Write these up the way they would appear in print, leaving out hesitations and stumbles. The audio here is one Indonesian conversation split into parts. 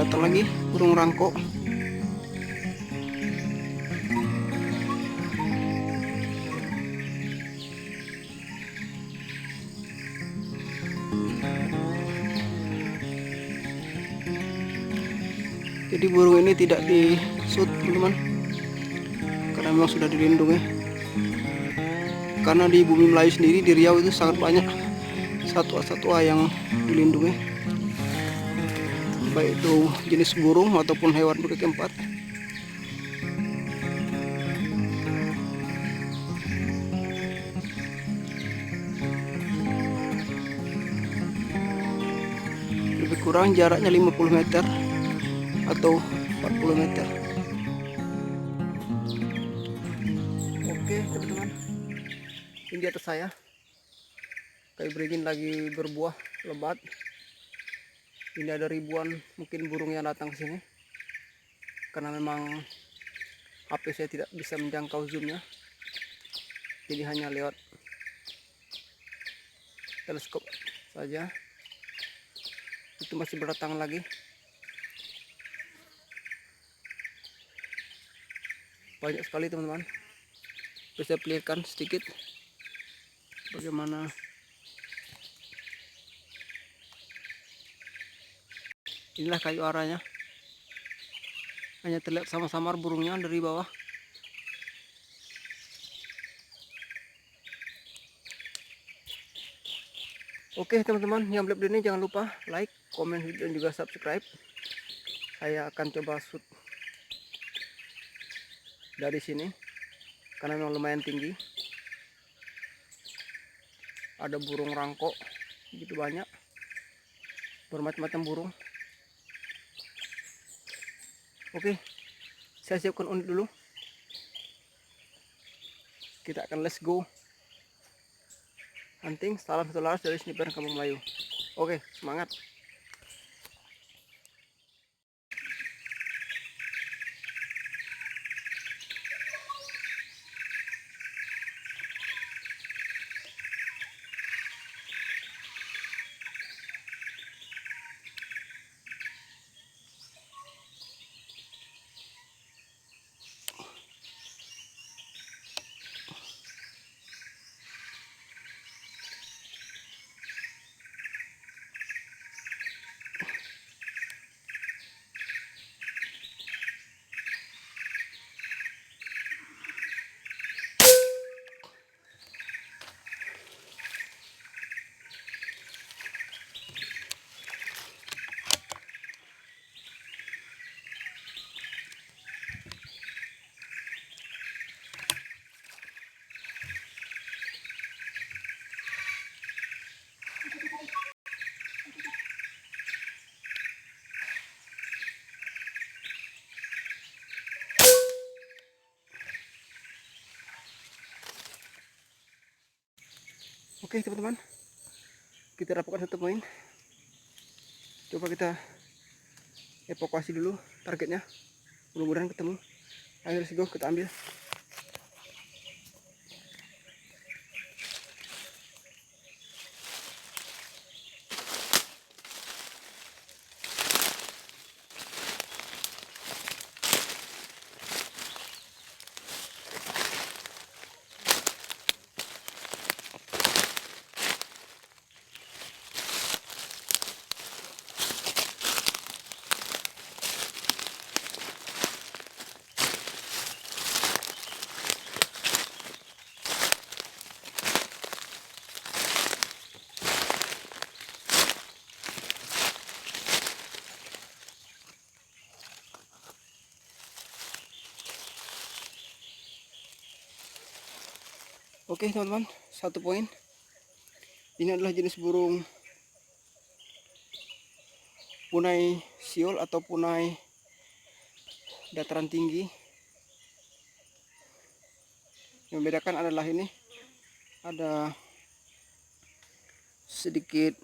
Satu lagi burung rangko. Jadi burung ini tidak di shoot teman-teman, karena memang sudah dilindungi. Karena di bumi Melayu sendiri, di Riau itu sangat banyak satwa-satwa yang dilindungi, baik itu jenis burung ataupun hewan berkaki empat. Lebih kurang jaraknya 50 meter atau 40 meter. Oke teman-teman, ini di atas saya kayu beringin lagi berbuah lebat. Ini ada ribuan mungkin burung yang datang ke sini, karena memang HP saya tidak bisa menjangkau zoomnya, jadi hanya lewat teleskop saja. Itu masih berdatangan lagi. Banyak sekali teman-teman. Bisa perlihatkan sedikit bagaimana inilah kayu aranya. Hanya terlihat samar-samar burungnya dari bawah. Oke teman-teman, yang belum ini jangan lupa like, komen, dan juga subscribe. Saya akan coba shoot dari sini karena memang lumayan tinggi. Ada burung rangko begitu banyak, bermacam-macam burung. Oke, saya siapkan unit dulu. Kita akan let's go hunting. Salam satu laras dari Sniper Kampung Melayu. Oke, semangat. Oke teman-teman, kita dapatkan satu poin. Coba kita evakuasi dulu targetnya, mudah-mudahan ketemu. Ayo let's go, kita ambil. Oke teman-teman, satu poin. Ini adalah jenis burung punai siul atau punai dataran tinggi. Yang membedakan adalah ini ada sedikit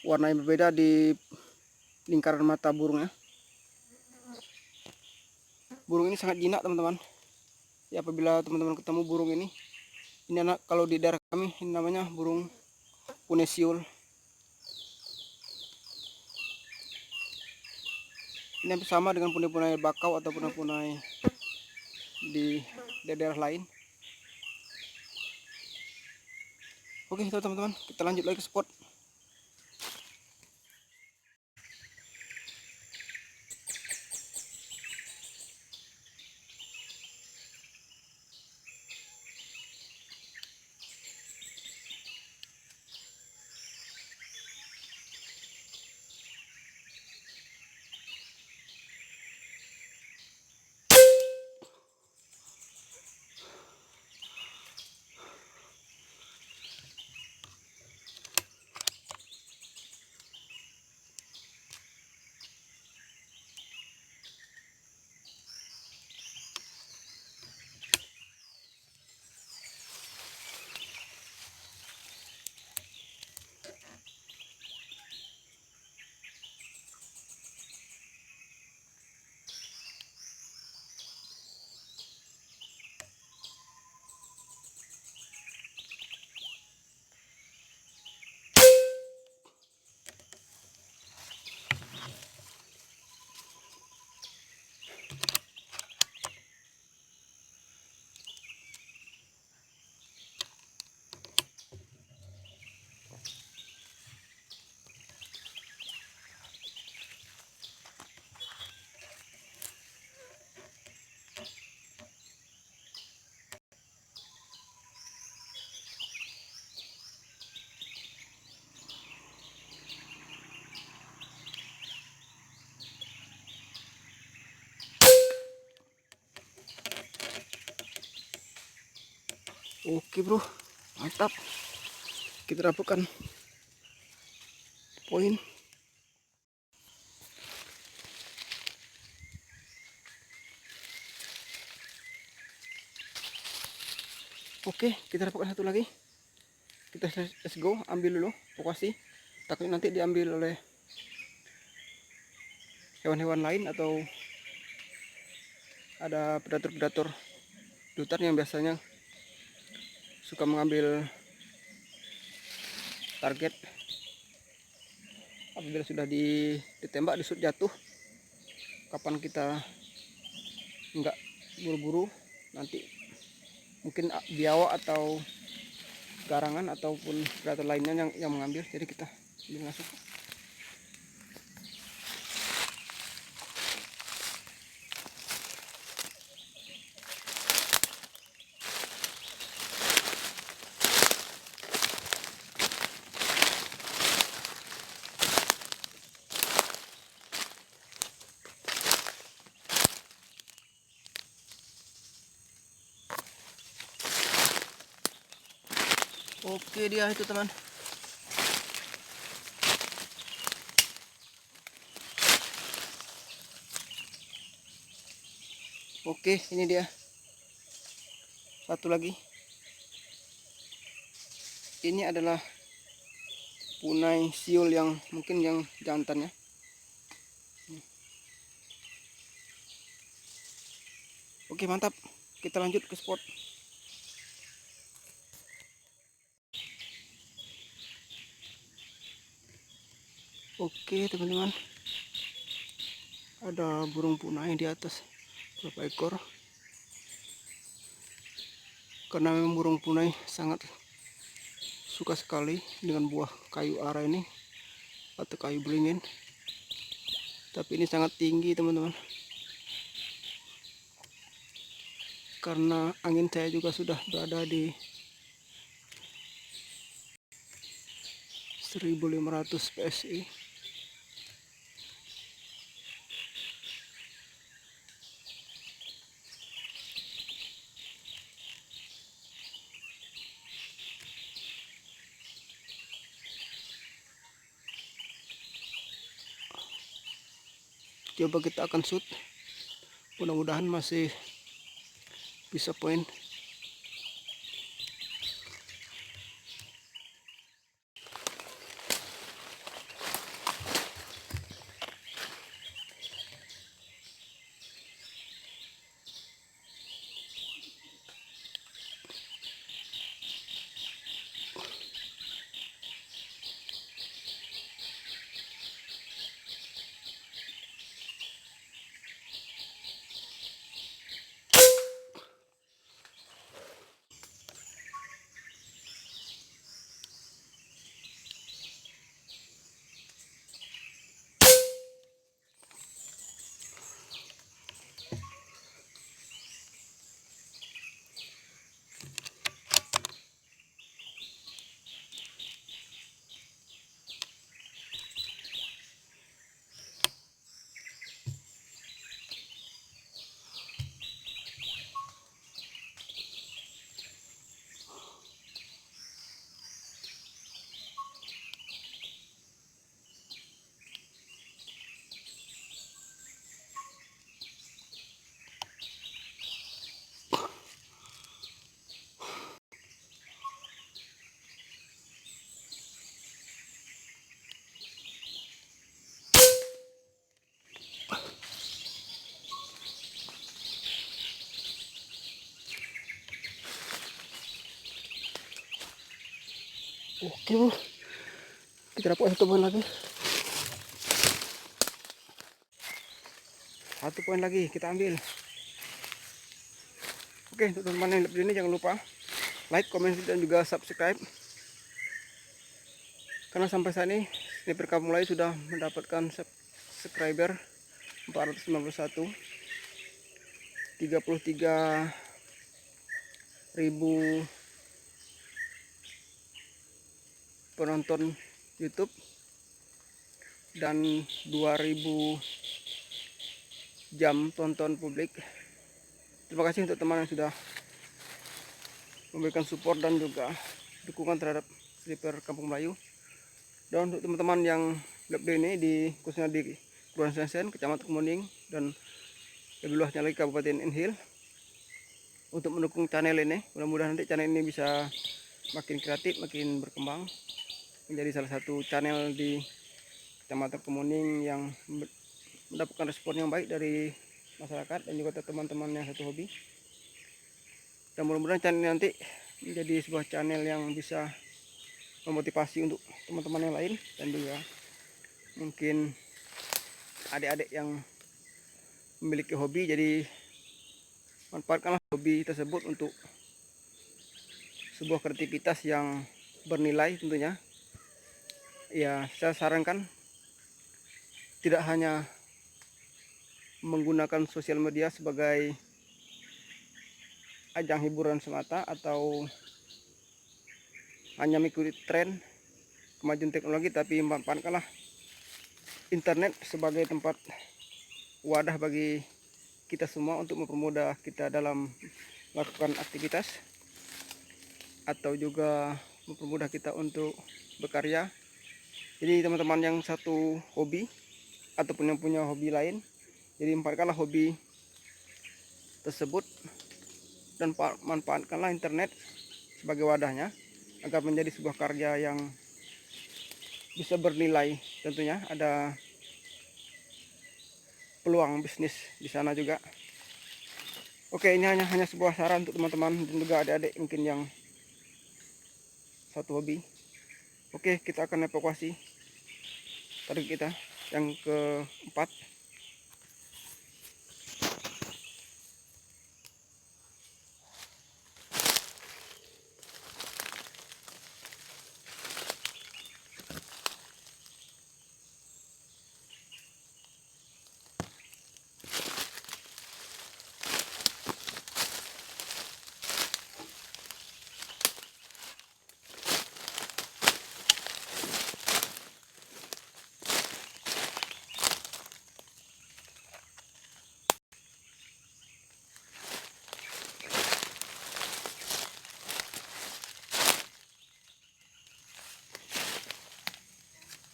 warna yang berbeda di lingkaran mata burungnya. Burung ini sangat jinak teman-teman. Ya, apabila teman-teman ketemu burung ini anak, kalau di daerah kami ini namanya burung punai siul. Ini hampir sama dengan punai-punai bakau atau punai-punai di daerah lain. Oke itu teman-teman, kita lanjut lagi ke spot. Oke bro, mantap. Kita dapatkan poin. Oke, kita dapatkan satu lagi. Kita let's go, ambil dulu, evakuasi. Takutnya nanti diambil oleh hewan-hewan lain atau ada predator-predator di hutan yang biasanya suka mengambil target. Apabila sudah ditembak, disut jatuh, kapan kita nggak buru-buru, nanti mungkin biawak atau garangan ataupun predator lainnya yang mengambil, jadi kita masuk. Oke, dia itu teman. Oke, ini dia. Satu lagi. Ini adalah punai siul yang mungkin yang jantannya. Oke, mantap. Kita lanjut ke spot. Oke, teman-teman. Ada burung punai di atas beberapa ekor. Karena memang burung punai sangat suka sekali dengan buah kayu ara ini atau kayu beringin. Tapi ini sangat tinggi, teman-teman. Karena angin saya juga sudah berada di 1500 PSI. Coba kita akan shoot, mudah-mudahan masih bisa poin. Oke bro, kita dapat 1 poin lagi. 1 poin lagi kita ambil. Oke, untuk teman-teman yang lihat video ini jangan lupa like, komen, dan juga subscribe. Karena sampai saat ini Sniper Kampung Melayu sudah mendapatkan subscriber 491, 33.000 penonton YouTube dan 2.000 jam tonton publik. Terima kasih untuk teman yang sudah memberikan support dan juga dukungan terhadap Sniper Kampung Melayu. Dan untuk teman-teman yang lebih ini khususnya di Kelurahan Sensen, Kecamatan Kemuning, dan lebih luasnya lagi Kabupaten Inhil, untuk mendukung channel ini. Mudah-mudahan nanti channel ini bisa makin kreatif, makin berkembang, menjadi salah satu channel di Kecamatan Kemuning yang mendapatkan respon yang baik dari masyarakat dan juga teman-teman yang satu hobi. Dan mudah-mudahan channel ini nanti menjadi sebuah channel yang bisa memotivasi untuk teman-teman yang lain, dan juga mungkin adik-adik yang memiliki hobi, jadi manfaatkanlah hobi tersebut untuk sebuah kreativitas yang bernilai tentunya. Ya, saya sarankan tidak hanya menggunakan sosial media sebagai ajang hiburan semata atau hanya mengikuti tren kemajuan teknologi, tapi manfaatkanlah internet sebagai tempat wadah bagi kita semua untuk mempermudah kita dalam melakukan aktivitas, atau juga mempermudah kita untuk berkarya. Jadi teman-teman yang satu hobi ataupun yang punya hobi lain, jadi manfaatkanlah hobi tersebut dan manfaatkanlah internet sebagai wadahnya agar menjadi sebuah karya yang bisa bernilai. Tentunya ada peluang bisnis di sana juga. Oke, ini hanya sebuah saran untuk teman-teman dan juga adik-adik mungkin yang satu hobi. Oke, kita akan evakuasi target kita yang keempat.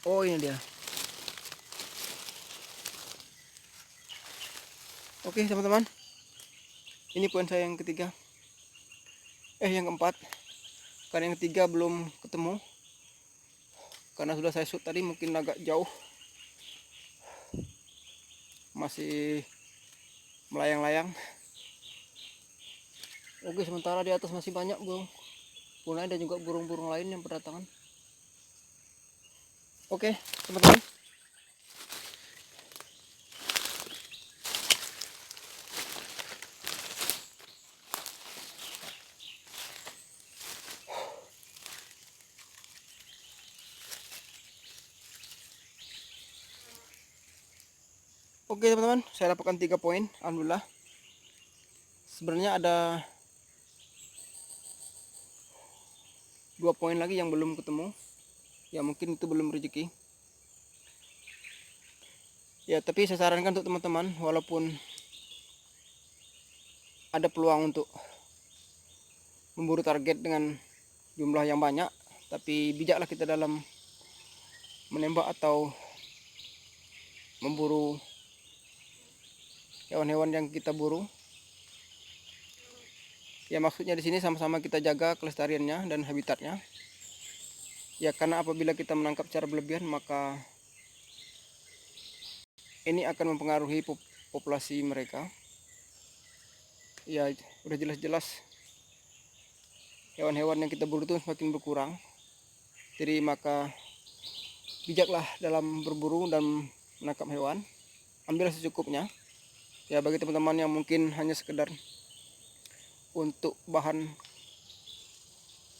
Oh, ini dia. Oke teman-teman, ini poin saya yang ketiga, yang keempat. Karena yang ketiga belum ketemu, karena sudah saya shoot tadi mungkin agak jauh, masih melayang-layang. Oke, sementara di atas masih banyak burung punai dan juga burung-burung lain yang berdatangan. Oke teman-teman, saya dapatkan 3 poin, alhamdulillah. Sebenarnya ada 2 poin lagi yang belum ketemu, ya mungkin itu belum rezeki. Ya, tapi saya sarankan untuk teman-teman, walaupun ada peluang untuk memburu target dengan jumlah yang banyak, tapi bijaklah kita dalam menembak atau memburu hewan-hewan yang kita buru. Ya, maksudnya di sini sama-sama kita jaga kelestariannya dan habitatnya. Ya, karena apabila kita menangkap secara berlebihan, maka ini akan mempengaruhi populasi mereka. Ya, udah jelas-jelas hewan-hewan yang kita buru itu semakin berkurang. Jadi maka bijaklah dalam berburu dan menangkap hewan. Ambil secukupnya. Ya bagi teman-teman yang mungkin hanya sekedar untuk bahan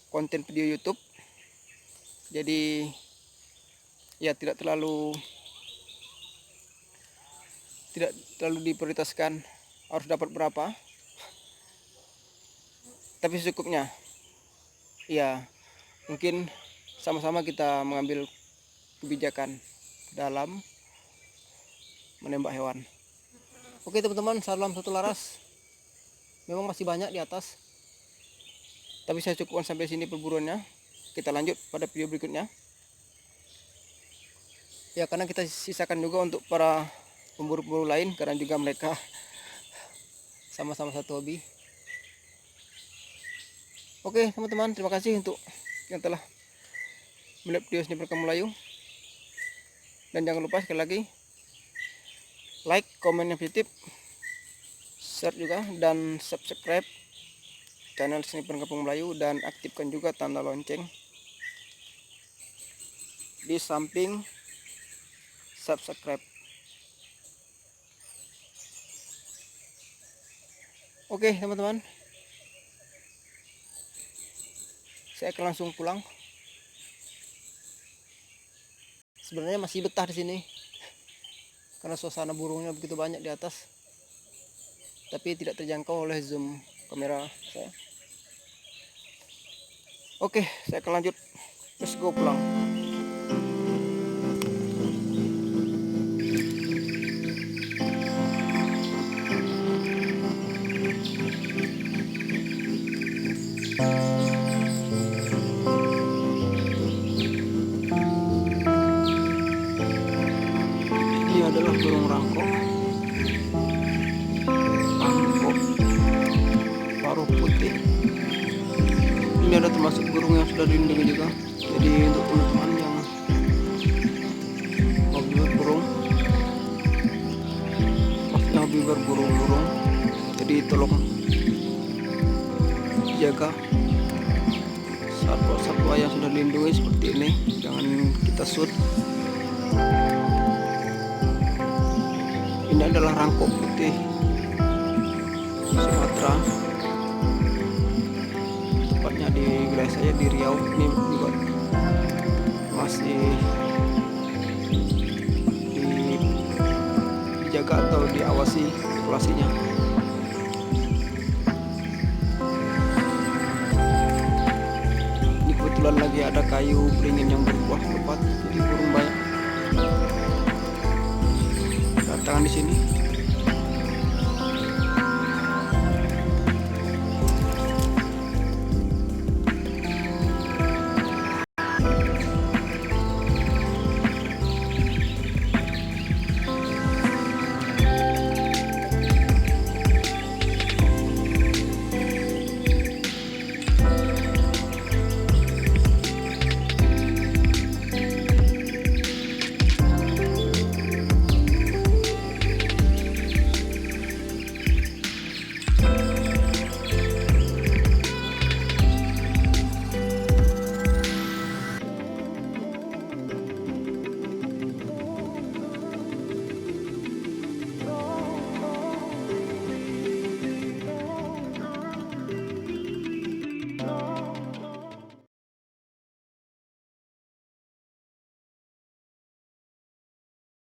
konten video YouTube. Jadi ya tidak terlalu diprioritaskan harus dapat berapa, tapi secukupnya. Ya mungkin sama-sama kita mengambil kebijakan dalam menembak hewan. Oke teman-teman, salam satu laras. Memang masih banyak di atas, tapi saya cukupkan sampai sini perburuannya. Kita lanjut pada video berikutnya. Ya karena kita sisakan juga untuk para pemburu-pemburu lain, karena juga mereka sama-sama satu hobi. Oke teman-teman, terima kasih untuk yang telah melihat video Sniper Melayu. Dan jangan lupa sekali lagi like, komen yang positif, share juga, dan subscribe channel Sniper Kampung Melayu, dan aktifkan juga tanda lonceng di samping subscribe. Oke teman-teman, saya akan langsung pulang. Sebenarnya masih betah di sini karena suasana burungnya begitu banyak di atas, tapi tidak terjangkau oleh zoom kamera saya. Oke, saya akan lanjut. Let's go pulang. Ini adalah burung rangkok paruh putih. Ini ada termasuk burung yang sudah dilindungi juga. Jadi untuk teman-teman yang hobi berburu, maksudnya hobi berburu-burung, jadi tolong jaga satwa-satwa yang sudah dilindungi seperti ini, jangan kita shoot. Ini adalah rangkok putih Sumatera, tepatnya di wilayah saya di Riau. Ini juga masih dijaga atau diawasi populasinya. Ini kebetulan lagi ada kayu beringin yang berbuah lebat, jadi burung banyak datangan di sini.